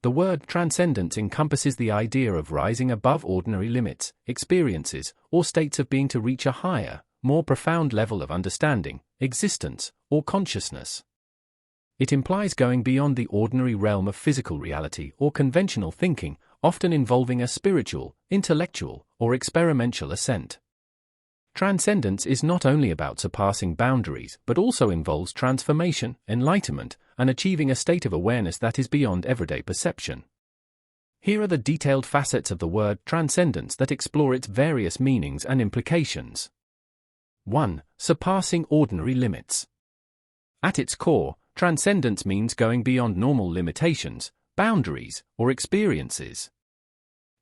The word transcendence encompasses the idea of rising above ordinary limits, experiences, or states of being to reach a higher, more profound level of understanding, existence, or consciousness. It implies going beyond the ordinary realm of physical reality or conventional thinking, often involving a spiritual, intellectual, or experiential ascent. Transcendence is not only about surpassing boundaries but also involves transformation, enlightenment, and achieving a state of awareness that is beyond everyday perception. Here are the detailed facets of the word transcendence that explore its various meanings and implications. 1. Surpassing ordinary limits. At its core, transcendence means going beyond normal limitations, boundaries, or experiences.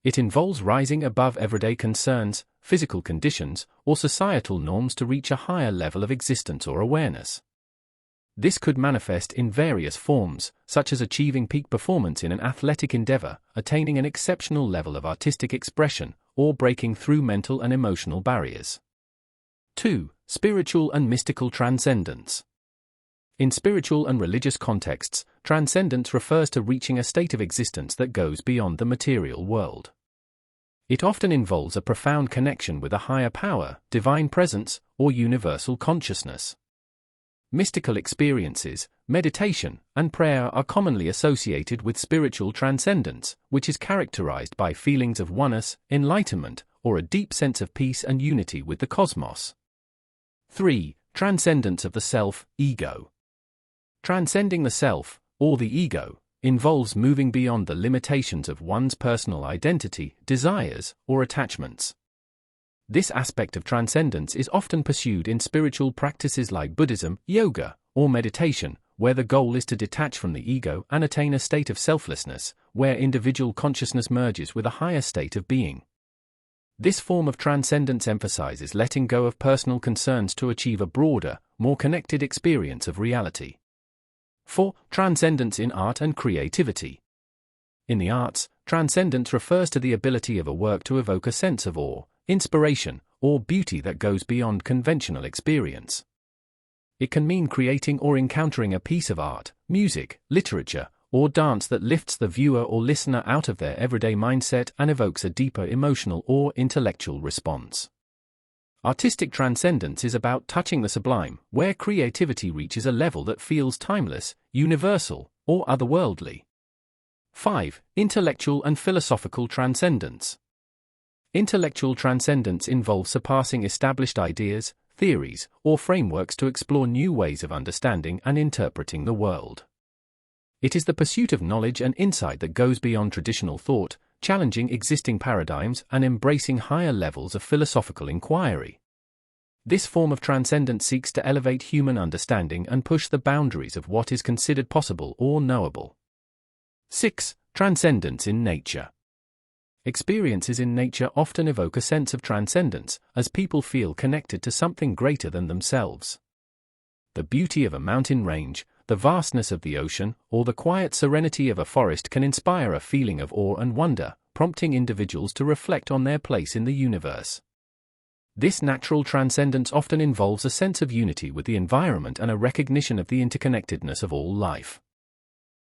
It involves rising above everyday concerns, physical conditions, or societal norms to reach a higher level of existence or awareness. This could manifest in various forms, such as achieving peak performance in an athletic endeavor, attaining an exceptional level of artistic expression, or breaking through mental and emotional barriers. 2. Spiritual and mystical transcendence. In spiritual and religious contexts, transcendence refers to reaching a state of existence that goes beyond the material world. It often involves a profound connection with a higher power, divine presence, or universal consciousness. Mystical experiences, meditation, and prayer are commonly associated with spiritual transcendence, which is characterized by feelings of oneness, enlightenment, or a deep sense of peace and unity with the cosmos. 3. Transcendence of the self, ego. Transcending the self, or the ego, involves moving beyond the limitations of one's personal identity, desires, or attachments. This aspect of transcendence is often pursued in spiritual practices like Buddhism, yoga, or meditation, where the goal is to detach from the ego and attain a state of selflessness, where individual consciousness merges with a higher state of being. This form of transcendence emphasizes letting go of personal concerns to achieve a broader, more connected experience of reality. 4. Transcendence in art and creativity. In the arts, transcendence refers to the ability of a work to evoke a sense of awe, inspiration, or beauty that goes beyond conventional experience. It can mean creating or encountering a piece of art, music, literature, or dance that lifts the viewer or listener out of their everyday mindset and evokes a deeper emotional or intellectual response. Artistic transcendence is about touching the sublime, where creativity reaches a level that feels timeless, universal, or otherworldly. 5. Intellectual and philosophical transcendence. Intellectual transcendence involves surpassing established ideas, theories, or frameworks to explore new ways of understanding and interpreting the world. It is the pursuit of knowledge and insight that goes beyond traditional thought, challenging existing paradigms and embracing higher levels of philosophical inquiry. This form of transcendence seeks to elevate human understanding and push the boundaries of what is considered possible or knowable. 6. Transcendence in nature. Experiences in nature often evoke a sense of transcendence, as people feel connected to something greater than themselves. The beauty of a mountain range, the vastness of the ocean, or the quiet serenity of a forest can inspire a feeling of awe and wonder, prompting individuals to reflect on their place in the universe. This natural transcendence often involves a sense of unity with the environment and a recognition of the interconnectedness of all life.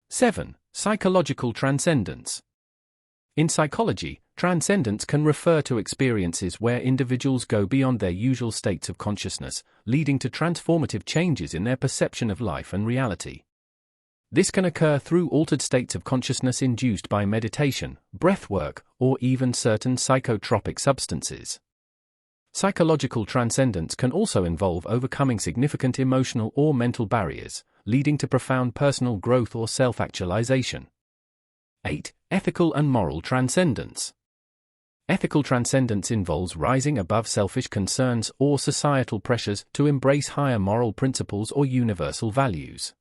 7. Psychological transcendence. In psychology, transcendence can refer to experiences where individuals go beyond their usual states of consciousness, leading to transformative changes in their perception of life and reality. This can occur through altered states of consciousness induced by meditation, breathwork, or even certain psychotropic substances. Psychological transcendence can also involve overcoming significant emotional or mental barriers, leading to profound personal growth or self-actualization. 8. Ethical and moral transcendence. Ethical transcendence involves rising above selfish concerns or societal pressures to embrace higher moral principles or universal values.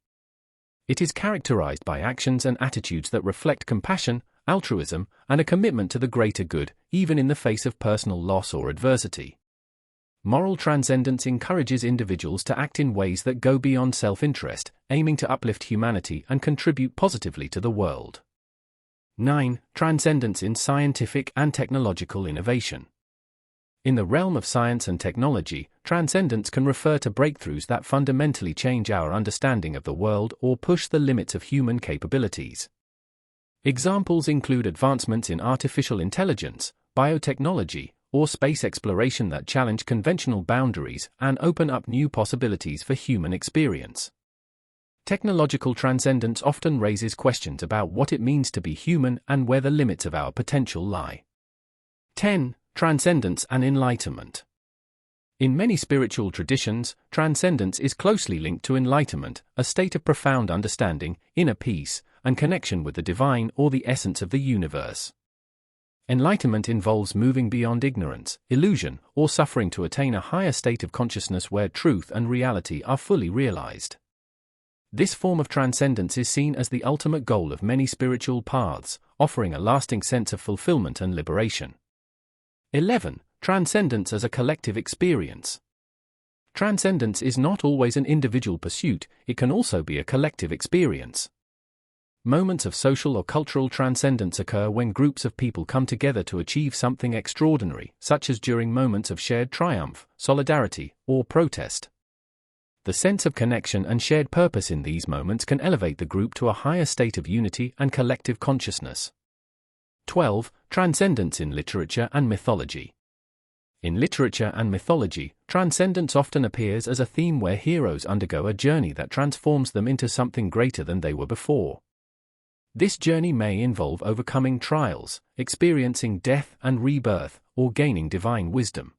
It is characterized by actions and attitudes that reflect compassion, altruism, and a commitment to the greater good, even in the face of personal loss or adversity. Moral transcendence encourages individuals to act in ways that go beyond self-interest, aiming to uplift humanity and contribute positively to the world. 9. Transcendence in scientific and technological innovation. In the realm of science and technology, transcendence can refer to breakthroughs that fundamentally change our understanding of the world or push the limits of human capabilities. Examples include advancements in artificial intelligence, biotechnology, or space exploration that challenge conventional boundaries and open up new possibilities for human experience. Technological transcendence often raises questions about what it means to be human and where the limits of our potential lie. 10. Transcendence and enlightenment. In many spiritual traditions, transcendence is closely linked to enlightenment, a state of profound understanding, inner peace, and connection with the divine or the essence of the universe. Enlightenment involves moving beyond ignorance, illusion, or suffering to attain a higher state of consciousness where truth and reality are fully realized. This form of transcendence is seen as the ultimate goal of many spiritual paths, offering a lasting sense of fulfillment and liberation. 11. Transcendence as a collective experience. Transcendence is not always an individual pursuit, it can also be a collective experience. Moments of social or cultural transcendence occur when groups of people come together to achieve something extraordinary, such as during moments of shared triumph, solidarity, or protest. The sense of connection and shared purpose in these moments can elevate the group to a higher state of unity and collective consciousness. 12. Transcendence in literature and mythology. In literature and mythology, transcendence often appears as a theme where heroes undergo a journey that transforms them into something greater than they were before. This journey may involve overcoming trials, experiencing death and rebirth, or gaining divine wisdom.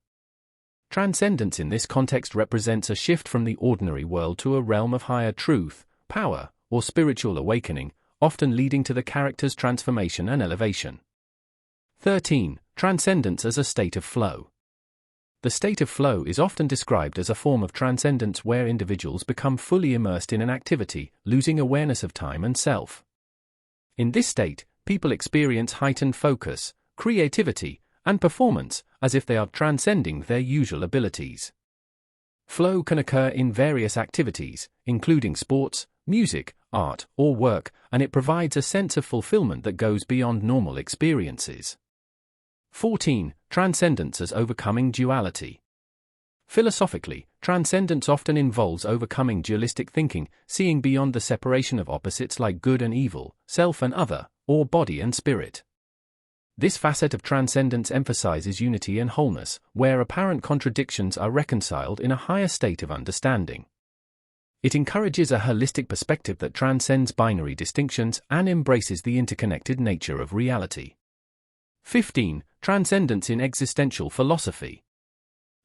Transcendence in this context represents a shift from the ordinary world to a realm of higher truth, power, or spiritual awakening, often leading to the character's transformation and elevation. 13. Transcendence as a state of flow. The state of flow is often described as a form of transcendence where individuals become fully immersed in an activity, losing awareness of time and self. In this state, people experience heightened focus, creativity, and performance, as if they are transcending their usual abilities. Flow can occur in various activities, including sports, music, art, or work, and it provides a sense of fulfillment that goes beyond normal experiences. 14. Transcendence as overcoming duality. Philosophically, transcendence often involves overcoming dualistic thinking, seeing beyond the separation of opposites like good and evil, self and other, or body and spirit. This facet of transcendence emphasizes unity and wholeness, where apparent contradictions are reconciled in a higher state of understanding. It encourages a holistic perspective that transcends binary distinctions and embraces the interconnected nature of reality. 15. Transcendence in existential philosophy.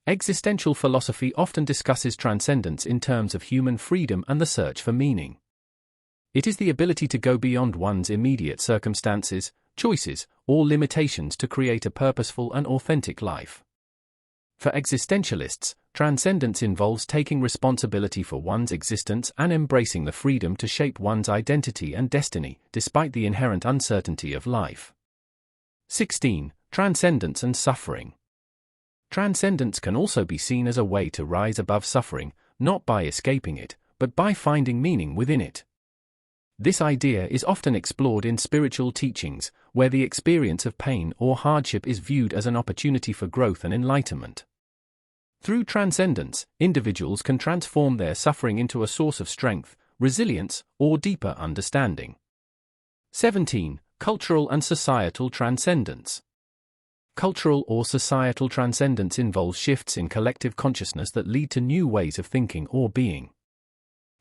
Existential philosophy often discusses transcendence in terms of human freedom and the search for meaning. It is the ability to go beyond one's immediate circumstances, choices, or limitations to create a purposeful and authentic life. For existentialists, transcendence involves taking responsibility for one's existence and embracing the freedom to shape one's identity and destiny, despite the inherent uncertainty of life. 16. Transcendence and suffering. Transcendence can also be seen as a way to rise above suffering, not by escaping it, but by finding meaning within it. This idea is often explored in spiritual teachings, where the experience of pain or hardship is viewed as an opportunity for growth and enlightenment. Through transcendence, individuals can transform their suffering into a source of strength, resilience, or deeper understanding. 17. Cultural and societal transcendence. Cultural or societal transcendence involves shifts in collective consciousness that lead to new ways of thinking or being.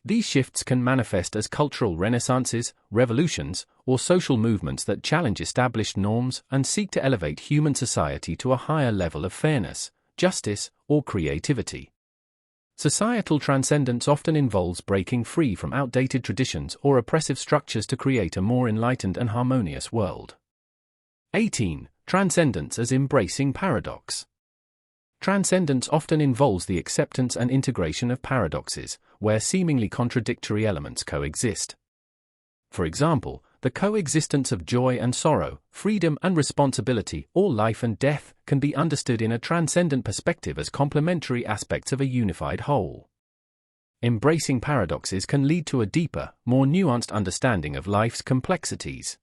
These shifts can manifest as cultural renaissances, revolutions, or social movements that challenge established norms and seek to elevate human society to a higher level of fairness, justice, or creativity. Societal transcendence often involves breaking free from outdated traditions or oppressive structures to create a more enlightened and harmonious world. 18. Transcendence as embracing paradox. Transcendence often involves the acceptance and integration of paradoxes, where seemingly contradictory elements coexist. For example, the coexistence of joy and sorrow, freedom and responsibility, or life and death, can be understood in a transcendent perspective as complementary aspects of a unified whole. Embracing paradoxes can lead to a deeper, more nuanced understanding of life's complexities.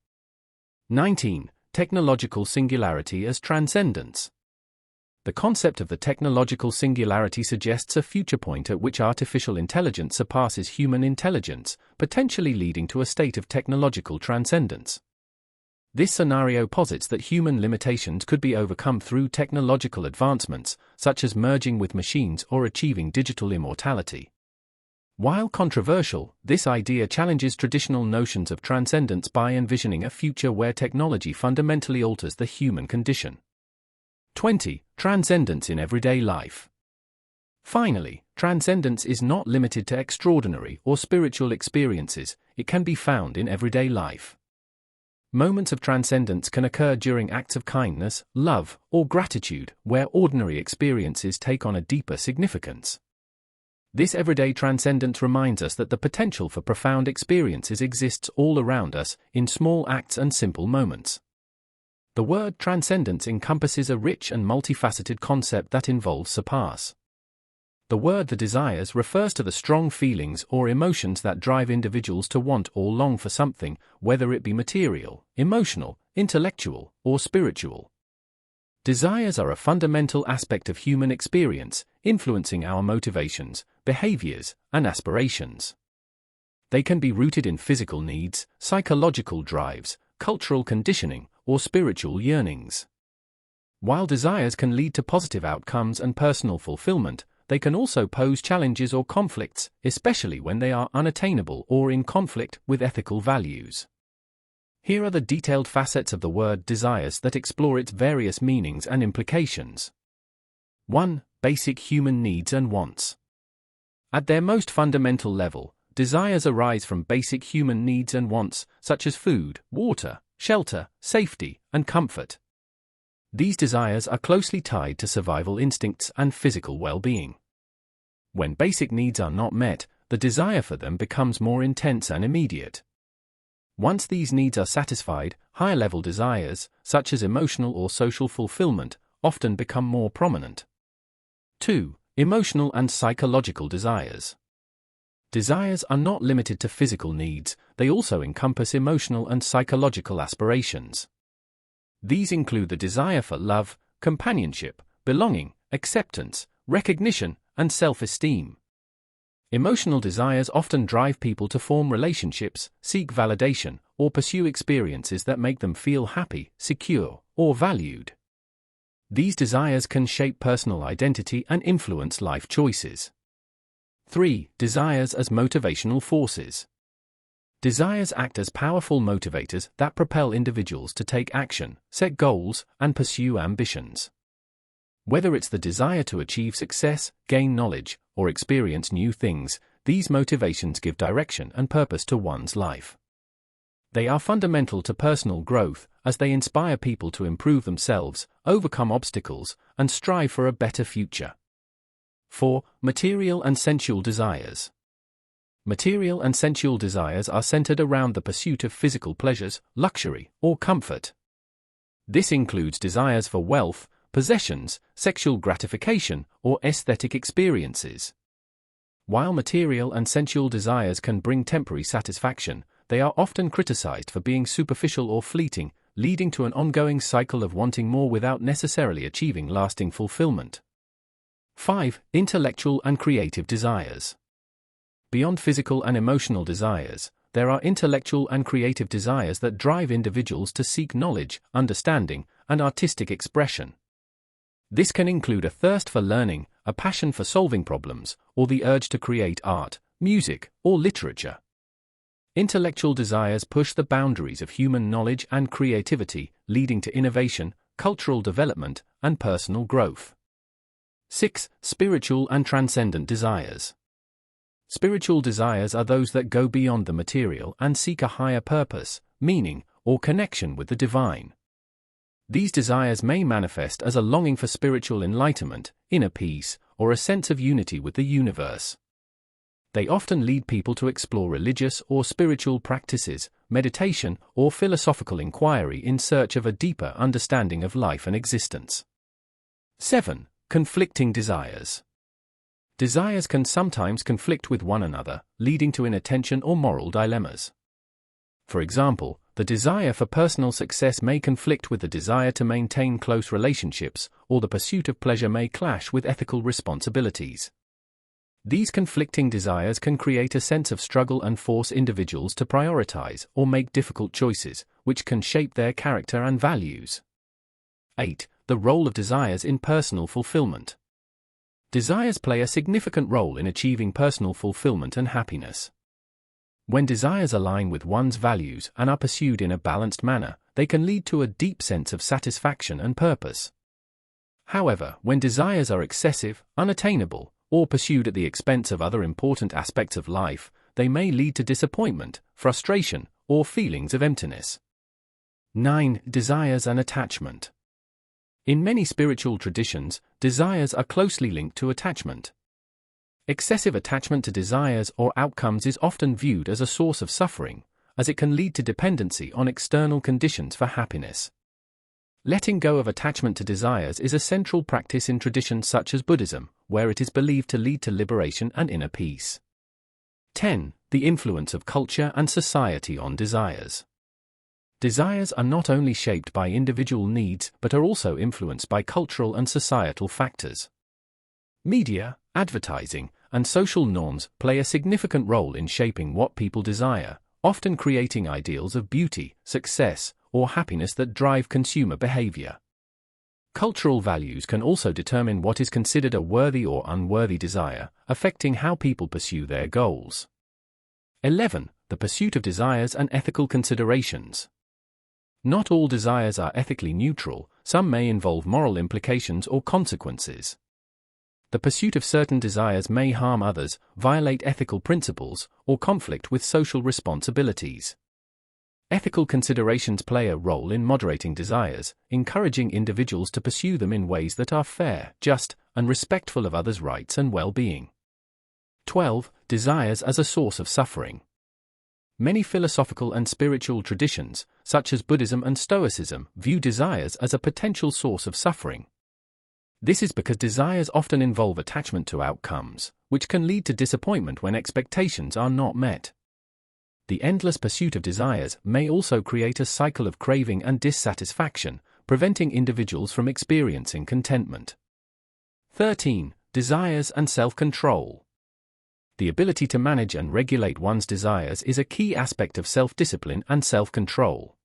19. Technological singularity as transcendence. The concept of the technological singularity suggests a future point at which artificial intelligence surpasses human intelligence, potentially leading to a state of technological transcendence. This scenario posits that human limitations could be overcome through technological advancements, such as merging with machines or achieving digital immortality. While controversial, this idea challenges traditional notions of transcendence by envisioning a future where technology fundamentally alters the human condition. 20. Transcendence in everyday life. Finally, transcendence is not limited to extraordinary or spiritual experiences, it can be found in everyday life. Moments of transcendence can occur during acts of kindness, love, or gratitude, where ordinary experiences take on a deeper significance. This everyday transcendence reminds us that the potential for profound experiences exists all around us, in small acts and simple moments. The word transcendence encompasses a rich and multifaceted concept that involves surpass. The word the desires refers to the strong feelings or emotions that drive individuals to want or long for something, whether it be material, emotional, intellectual, or spiritual. Desires are a fundamental aspect of human experience, influencing our motivations, behaviors, and aspirations. They can be rooted in physical needs, psychological drives, cultural conditioning, or spiritual yearnings. While desires can lead to positive outcomes and personal fulfillment, they can also pose challenges or conflicts, especially when they are unattainable or in conflict with ethical values. Here are the detailed facets of the word desires that explore its various meanings and implications. 1. Basic human needs and wants. At their most fundamental level, desires arise from basic human needs and wants, such as food, water, shelter, safety, and comfort. These desires are closely tied to survival instincts and physical well-being. When basic needs are not met, the desire for them becomes more intense and immediate. Once these needs are satisfied, higher-level desires, such as emotional or social fulfillment, often become more prominent. 2. Emotional and psychological desires. Desires are not limited to physical needs, they also encompass emotional and psychological aspirations. These include the desire for love, companionship, belonging, acceptance, recognition, and self-esteem. Emotional desires often drive people to form relationships, seek validation, or pursue experiences that make them feel happy, secure, or valued. These desires can shape personal identity and influence life choices. 3. Desires as motivational forces. Desires act as powerful motivators that propel individuals to take action, set goals, and pursue ambitions. Whether it's the desire to achieve success, gain knowledge, or experience new things, these motivations give direction and purpose to one's life. They are fundamental to personal growth, as they inspire people to improve themselves, overcome obstacles, and strive for a better future. 4. Material and sensual desires. Material and sensual desires are centered around the pursuit of physical pleasures, luxury, or comfort. This includes desires for wealth, possessions, sexual gratification, or aesthetic experiences. While material and sensual desires can bring temporary satisfaction, they are often criticized for being superficial or fleeting, leading to an ongoing cycle of wanting more without necessarily achieving lasting fulfillment. 5. Intellectual and creative desires. Beyond physical and emotional desires, there are intellectual and creative desires that drive individuals to seek knowledge, understanding, and artistic expression. This can include a thirst for learning, a passion for solving problems, or the urge to create art, music, or literature. Intellectual desires push the boundaries of human knowledge and creativity, leading to innovation, cultural development, and personal growth. 6. Spiritual and transcendent desires. Spiritual desires are those that go beyond the material and seek a higher purpose, meaning, or connection with the divine. These desires may manifest as a longing for spiritual enlightenment, inner peace, or a sense of unity with the universe. They often lead people to explore religious or spiritual practices, meditation, or philosophical inquiry in search of a deeper understanding of life and existence. 7. Conflicting desires. Desires can sometimes conflict with one another, leading to inattention or moral dilemmas. For example, the desire for personal success may conflict with the desire to maintain close relationships, or the pursuit of pleasure may clash with ethical responsibilities. These conflicting desires can create a sense of struggle and force individuals to prioritize or make difficult choices, which can shape their character and values. 8. The role of desires in personal fulfillment. Desires play a significant role in achieving personal fulfillment and happiness. When desires align with one's values and are pursued in a balanced manner, they can lead to a deep sense of satisfaction and purpose. However, when desires are excessive, unattainable, or pursued at the expense of other important aspects of life, they may lead to disappointment, frustration, or feelings of emptiness. 9. Desires and attachment. In many spiritual traditions, desires are closely linked to attachment. Excessive attachment to desires or outcomes is often viewed as a source of suffering, as it can lead to dependency on external conditions for happiness. Letting go of attachment to desires is a central practice in traditions such as Buddhism, where it is believed to lead to liberation and inner peace. 10. The influence of culture and society on desires. Desires are not only shaped by individual needs but are also influenced by cultural and societal factors. Media, advertising, and social norms play a significant role in shaping what people desire, often creating ideals of beauty, success, or happiness that drive consumer behavior. Cultural values can also determine what is considered a worthy or unworthy desire, affecting how people pursue their goals. 11. The pursuit of desires and ethical considerations. Not all desires are ethically neutral, some may involve moral implications or consequences. The pursuit of certain desires may harm others, violate ethical principles, or conflict with social responsibilities. Ethical considerations play a role in moderating desires, encouraging individuals to pursue them in ways that are fair, just, and respectful of others' rights and well-being. 12. Desires as a source of suffering. Many philosophical and spiritual traditions, such as Buddhism and Stoicism, view desires as a potential source of suffering. This is because desires often involve attachment to outcomes, which can lead to disappointment when expectations are not met. The endless pursuit of desires may also create a cycle of craving and dissatisfaction, preventing individuals from experiencing contentment. 13. Desires and self-control. The ability to manage and regulate one's desires is a key aspect of self-discipline and self-control.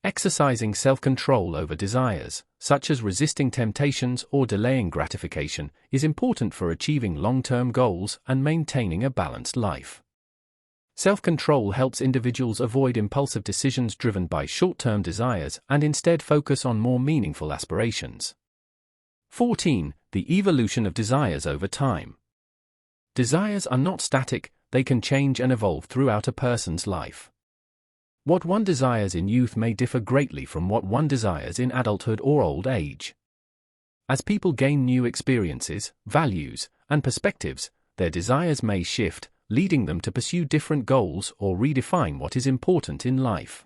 Exercising self-control over desires, such as resisting temptations or delaying gratification, is important for achieving long-term goals and maintaining a balanced life. Self-control helps individuals avoid impulsive decisions driven by short-term desires and instead focus on more meaningful aspirations. 14. The evolution of desires over time. Desires are not static, they can change and evolve throughout a person's life. What one desires in youth may differ greatly from what one desires in adulthood or old age. As people gain new experiences, values, and perspectives, their desires may shift, leading them to pursue different goals or redefine what is important in life.